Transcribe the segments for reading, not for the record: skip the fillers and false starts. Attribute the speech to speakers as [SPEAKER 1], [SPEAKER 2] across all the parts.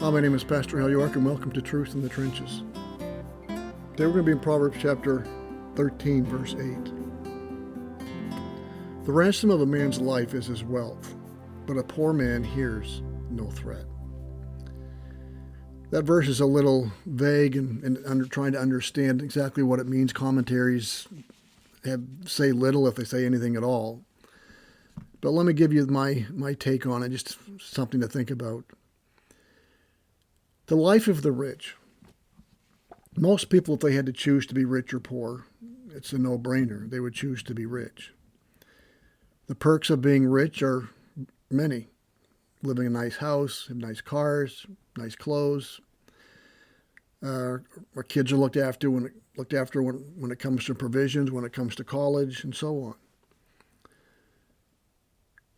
[SPEAKER 1] Hi, my name is Pastor Hal York, and welcome to Truth in the Trenches. Today we're going to be in Proverbs chapter 13, verse 8. The ransom of a man's life is his wealth, but a poor man hears no threat. That verse is a little vague and trying to understand exactly what it means. Commentaries say little if they say anything at all. But let me give you my take on it, just something to think about. The life of the rich. Most people, if they had to choose to be rich or poor, it's a no-brainer. They would choose to be rich. The perks of being rich are many. Living in a nice house, have nice cars, nice clothes. Our kids are looked after when it comes to provisions, when it comes to college, and so on.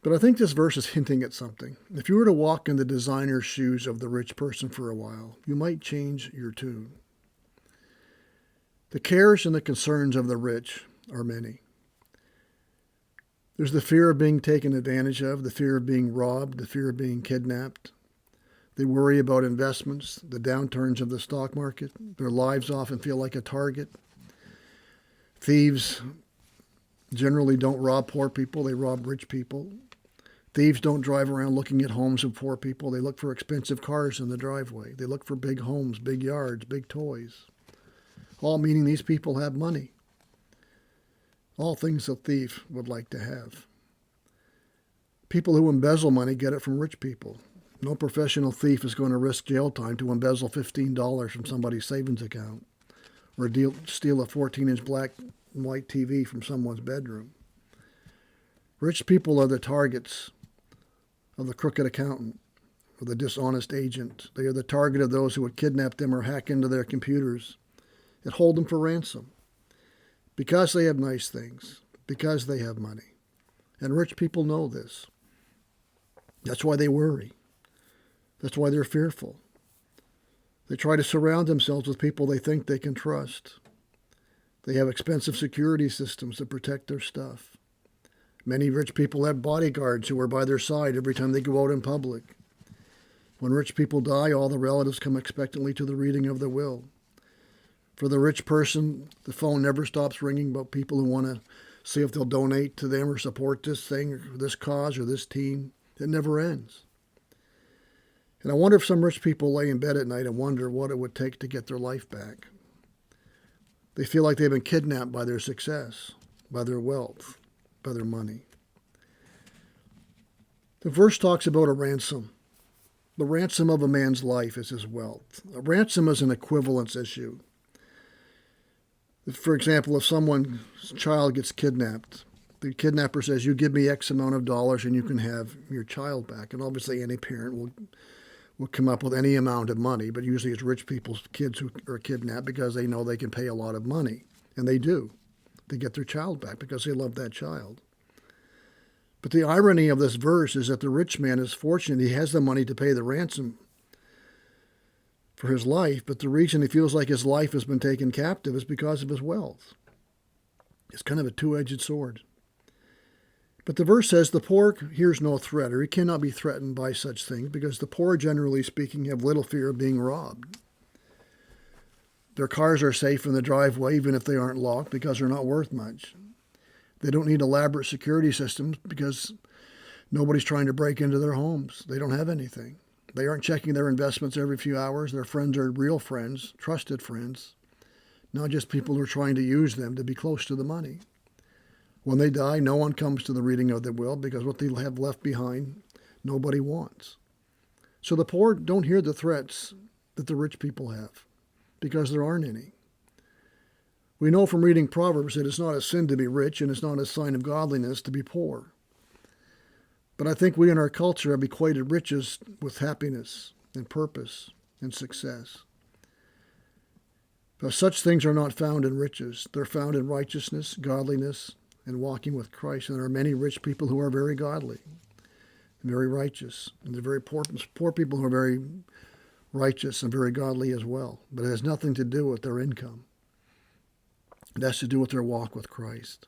[SPEAKER 1] But I think this verse is hinting at something. If you were to walk in the designer's shoes of the rich person for a while, you might change your tune. The cares and the concerns of the rich are many. There's the fear of being taken advantage of, the fear of being robbed, the fear of being kidnapped. They worry about investments, the downturns of the stock market. Their lives often feel like a target. Thieves generally don't rob poor people, they rob rich people. Thieves don't drive around looking at homes of poor people. They look for expensive cars in the driveway. They look for big homes, big yards, big toys. All meaning these people have money. All things a thief would like to have. People who embezzle money get it from rich people. No professional thief is going to risk jail time to embezzle $15 from somebody's savings account or steal a 14-inch black and white TV from someone's bedroom. Rich people are the targets of the crooked accountant or the dishonest agent. They are the target of those who would kidnap them or hack into their computers and hold them for ransom because they have nice things, because they have money. And rich people know this. That's why they worry. That's why they're fearful. They try to surround themselves with people they think they can trust. They have expensive security systems that protect their stuff. Many rich people have bodyguards who are by their side every time they go out in public. When rich people die, all the relatives come expectantly to the reading of the will. For the rich person, the phone never stops ringing about people who want to see if they'll donate to them or support this thing or this cause or this team. It never ends. And I wonder if some rich people lay in bed at night and wonder what it would take to get their life back. They feel like they've been kidnapped by their success, by their wealth, by their money. The verse talks about a ransom. The ransom of a man's life is his wealth. A ransom is an equivalence issue. For example, if someone's child gets kidnapped, the kidnapper says, you give me X amount of dollars and you can have your child back. And obviously any parent will come up with any amount of money, but usually it's rich people's kids who are kidnapped because they know they can pay a lot of money. And they do. They get their child back because they love that child. But the irony of this verse is that the rich man is fortunate. He has the money to pay the ransom for his life, but the reason he feels like his life has been taken captive is because of his wealth. It's kind of a two-edged sword. But the verse says the poor hears no threat, or he cannot be threatened by such things, because the poor, generally speaking, have little fear of being robbed. Their cars are safe in the driveway, even if they aren't locked, because they're not worth much. They don't need elaborate security systems because nobody's trying to break into their homes. They don't have anything. They aren't checking their investments every few hours. Their friends are real friends, trusted friends, not just people who are trying to use them to be close to the money. When they die, no one comes to the reading of their will because what they have left behind, nobody wants. So the poor don't hear the threats that the rich people have because there aren't any. We know from reading Proverbs that it's not a sin to be rich and it's not a sign of godliness to be poor. But I think we in our culture have equated riches with happiness and purpose and success. But such things are not found in riches. They're found in righteousness, godliness, and walking with Christ. And there are many rich people who are very godly and very righteous. And there are very poor people who are very righteous and very godly as well. But it has nothing to do with their income. It has to do with their walk with Christ.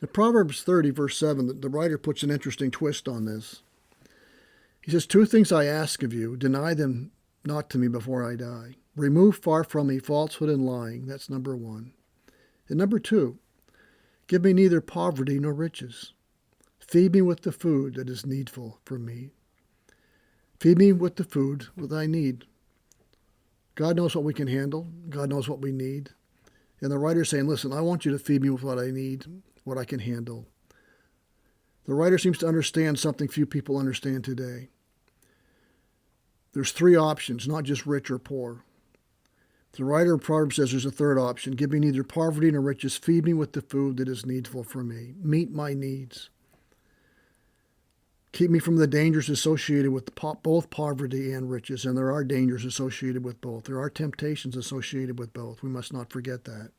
[SPEAKER 1] In Proverbs 30, verse 7, the writer puts an interesting twist on this. He says, two things I ask of you, deny them not to me before I die. Remove far from me falsehood and lying. That's number one. And number two, give me neither poverty nor riches. Feed me with the food that is needful for me. Feed me with the food that I need. God knows what we can handle. God knows what we need. And the writer's saying, listen, I want you to feed me with what I need, what I can handle. The writer seems to understand something few people understand today. There's three options, not just rich or poor. The writer of Proverbs says there's a third option. Give me neither poverty nor riches. Feed me with the food that is needful for me. Meet my needs. Keep me from the dangers associated with both poverty and riches. And there are dangers associated with both. There are temptations associated with both. We must not forget that.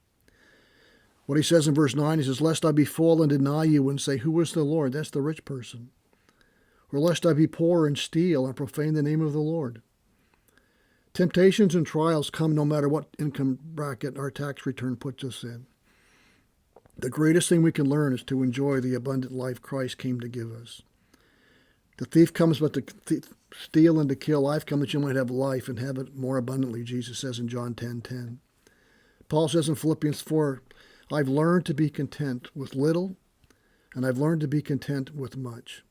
[SPEAKER 1] What he says in verse 9, he says, lest I be full and deny you and say, who is the Lord? That's the rich person. Or lest I be poor and steal and profane the name of the Lord. Temptations and trials come no matter what income bracket our tax return puts us in. The greatest thing we can learn is to enjoy the abundant life Christ came to give us. The thief comes but to steal and to kill. I've come that you might have life and have it more abundantly, Jesus says in John 10:10. Paul says in Philippians 4, I've learned to be content with little, and I've learned to be content with much.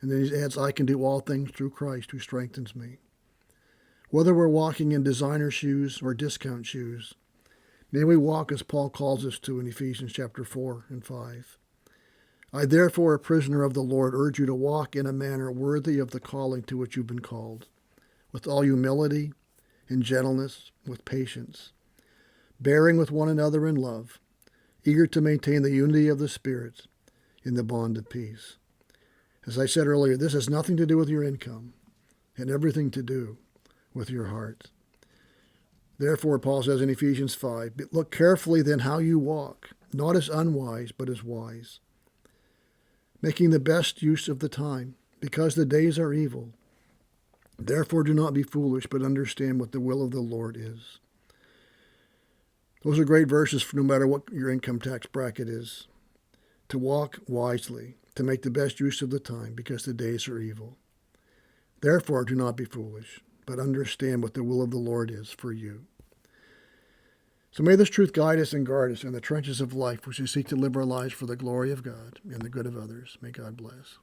[SPEAKER 1] And then he adds, I can do all things through Christ who strengthens me. Whether we're walking in designer shoes or discount shoes, may we walk as Paul calls us to in Ephesians chapter 4 and 5. I therefore, a prisoner of the Lord, urge you to walk in a manner worthy of the calling to which you've been called, with all humility and gentleness, with patience, bearing with one another in love, eager to maintain the unity of the Spirit in the bond of peace. As I said earlier, this has nothing to do with your income and everything to do with your heart. Therefore, Paul says in Ephesians 5, look carefully then how you walk, not as unwise, but as wise, making the best use of the time, because the days are evil. Therefore, do not be foolish, but understand what the will of the Lord is. Those are great verses for no matter what your income tax bracket is. To walk wisely, to make the best use of the time, because the days are evil. Therefore, do not be foolish, but understand what the will of the Lord is for you. So may this truth guide us and guard us in the trenches of life, which we seek to live our lives for the glory of God and the good of others. May God bless.